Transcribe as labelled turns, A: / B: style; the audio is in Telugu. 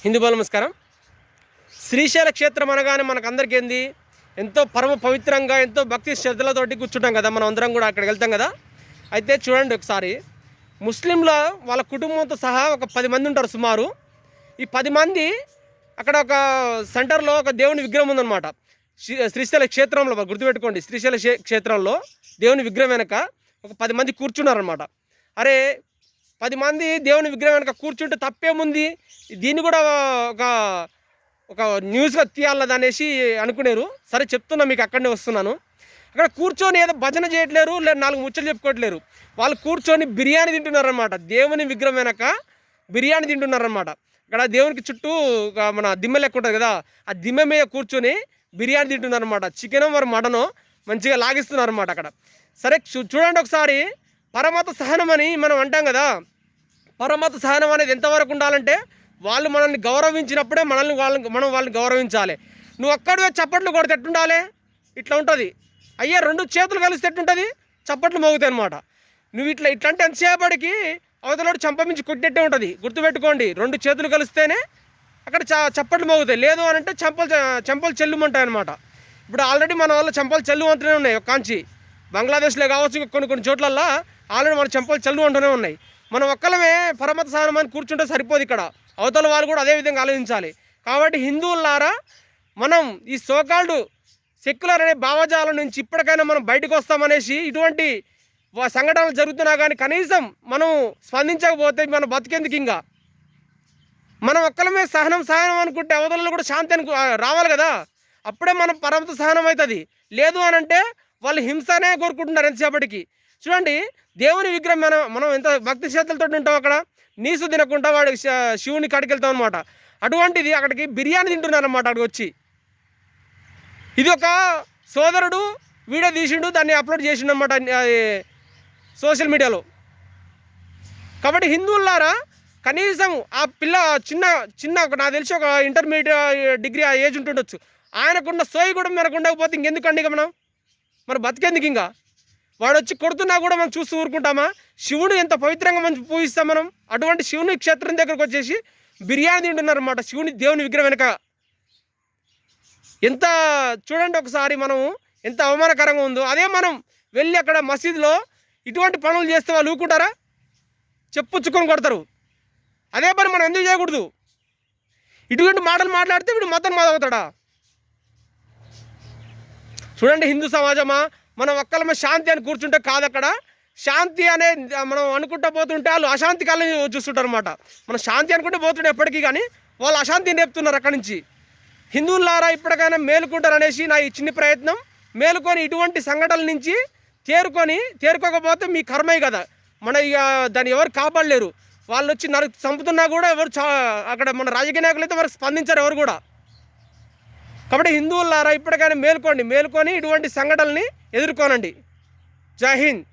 A: హిందూ నమస్కారం. శ్రీశైల క్షేత్రం అనగానే మనకందరికీ ఏంది ఎంతో పరమ పవిత్రంగా ఎంతో భక్తి శ్రద్ధలతోటి కూర్చుంటాం కదా. మనం అందరం కూడా అక్కడికి వెళ్తాం కదా. అయితే చూడండి ఒకసారి, ముస్లింల వాళ్ళ కుటుంబంతో సహా ఒక 10 మంది ఉంటారు సుమారు. ఈ 10 మంది అక్కడ ఒక సెంటర్లో ఒక దేవుని విగ్రహం ఉందన్నమాట. శ్రీశైల క్షేత్రంలో గుర్తుపెట్టుకోండి, శ్రీశైల క్షేత్రంలో దేవుని విగ్రహం వెనక ఒక 10 మంది కూర్చున్నారనమాట. అరే 10 మంది దేవుని విగ్రహం వెనక కూర్చుంటే తప్పేముంది, దీన్ని కూడా ఒక ఒక న్యూస్గా తీయాలది అనేసి అనుకునేరు. సరే చెప్తున్నా, మీకు అక్కడనే వస్తున్నాను. అక్కడ కూర్చొని ఏదో భజన చేయట్లేరు, లేదు 4 ముచ్చలు చెప్పుకోవట్లేరు. వాళ్ళు కూర్చొని బిర్యానీ తింటున్నారనమాట. దేవుని విగ్రహం వెనక బిర్యానీ తింటున్నారనమాట. అక్కడ దేవునికి చుట్టూ మన దిమ్మె లెక్క ఉంటుంది కదా, ఆ దిమ్మె మీద కూర్చొని బిర్యానీ తింటున్నారనమాట. చికెనో మరి మటనో మంచిగా లాగిస్తున్నారనమాట అక్కడ. సరే చూడండి ఒకసారి, పరమత సహనం అని మనం అంటాం కదా. పరమత సహనం అనేది ఎంతవరకు ఉండాలంటే, వాళ్ళు మనల్ని గౌరవించినప్పుడే మనం వాళ్ళని గౌరవించాలి. నువ్వు ఒక్కడివే చప్పట్లు కొడితే ఎట్టుండాలి, ఇట్లా ఉంటుంది. అయ్యే 2 చేతులు కలిస్తే ఎట్టుంటుంది, చప్పట్లు మోగుతాయి అనమాట. నువ్వు ఇట్లా అంటే ఎంతసేపటికి అవతలోడు చంపమించి కొట్టేట్టే ఉంటుంది. గుర్తుపెట్టుకోండి, 2 చేతులు కలిస్తేనే అక్కడ చప్పట్లు మోగుతాయి. లేదు అని అంటే చెంపలు చెల్లుమంటాయి అనమాట. ఇప్పుడు ఆల్రెడీ మన వాళ్ళు చెంపలు చెల్లు అంటూనే ఉన్నాయి. ఒక కాంచి బంగ్లాదేశ్లో కావచ్చు, కొన్ని చోట్లల్లో ఆల్రెడీ మన చెంపలు చెల్లు అంటూనే ఉన్నాయి. మనం ఒక్కలమే పరమత సహనం అని కూర్చుంటే సరిపోదు. ఇక్కడ అవతల వాళ్ళు కూడా అదే విధంగా ఆలోచించాలి. కాబట్టి హిందువులారా, మనం ఈ సోకాల్డ్ సెక్యులర్ అనే భావజాలం నుంచి ఇప్పటికైనా మనం బయటకు వస్తామనేసి, ఇటువంటి సంఘటనలు జరుగుతున్నా కానీ కనీసం మనం స్పందించకపోతే మన బతికేందుకు? ఇంకా మనం ఒక్కలమే సహనం అనుకుంటే అవతలలో కూడా శాంతి రావాలి కదా. అప్పుడే మనం పరమత సహనం అవుతుంది. లేదు అని అంటే వాళ్ళు హింసనే కోరుకుంటున్నారు ఎంతసేపటికి. చూడండి, దేవుని విగ్రహం మనం ఎంత భక్తి శ్రద్ధలతో ఉంటాం. అక్కడ నీసు తినకుండా వాడు శివుని కాడికి వెళ్తాం అనమాట. అటువంటిది అక్కడికి బిర్యానీ తింటున్నారనమాట. అక్కడికి వచ్చి ఇది ఒక సోదరుడు వీడియో తీసిండు, దాన్ని అప్లోడ్ చేసిండు అనమాట సోషల్ మీడియాలో. కాబట్టి హిందువులారా, కనీసం ఆ పిల్ల చిన్న నాకు తెలిసి ఒక ఇంటర్మీడియట్ డిగ్రీ ఆ ఏజ్ ఉంటుండొచ్చు. ఆయనకున్న సోయి కూడా మనకు ఉండకపోతే ఇంకెందుకండి ఇక మనం బతికేందుకు? ఇంకా వాడు వచ్చి కొడుతున్నా కూడా మనం చూస్తూ ఊరుకుంటామా? శివుడు ఎంత పవిత్రంగా మనం పూజిస్తాం మనం. అటువంటి శివుని క్షేత్రం దగ్గరకు వచ్చేసి బిర్యానీ తింటున్నారన్నమాట, శివుని దేవుని విగ్రహం వెనక. ఎంత చూడండి ఒకసారి, మనం ఎంత అవమానకరంగా ఉందో. అదే మనం వెళ్ళి అక్కడ మసీదులో ఇటువంటి పనులు చేస్తే వాళ్ళు ఊరుకుంటారా? చెప్పుచ్చుకొని కొడతారు. అదే పని మనం ఎందుకు చేయకూడదు? ఇటువంటి మాటలు మాట్లాడితే వీడు మతం మొదలవుతాడా? చూడండి, హిందూ సమాజమా, మనం ఒక్కలమే శాంతి అని కూర్చుంటే కాదు. అక్కడ శాంతి అనే మనం అనుకుంటా పోతుంటే వాళ్ళు అశాంతి కాలని చూస్తుంటారు అనమాట. మనం శాంతి అనుకుంటే పోతుంటే ఎప్పటికీ, కానీ వాళ్ళు అశాంతిని నేర్పుతున్నారు అక్కడి నుంచి. హిందువులారా, ఇప్పటికైనా మేలుకుంటారు అనేసి నా ఈ చిన్న ప్రయత్నం. మేలుకొని ఇటువంటి సంఘటనల నుంచి తేరుకోకపోతే మీ కర్మే కదా. మన ఇక దాన్ని ఎవరు కాపాడలేరు. వాళ్ళు వచ్చి చంపుతున్నా కూడా ఎవరు అక్కడ మన రాజకీయ నాయకులు అయితే వారికి స్పందించారు ఎవరు కూడా. కాబట్టి హిందువులారా, ఇప్పటికైనా మేలుకొని ఇటువంటి సంఘటనల్ని ఎదుర్కోనండి. జై హింద్.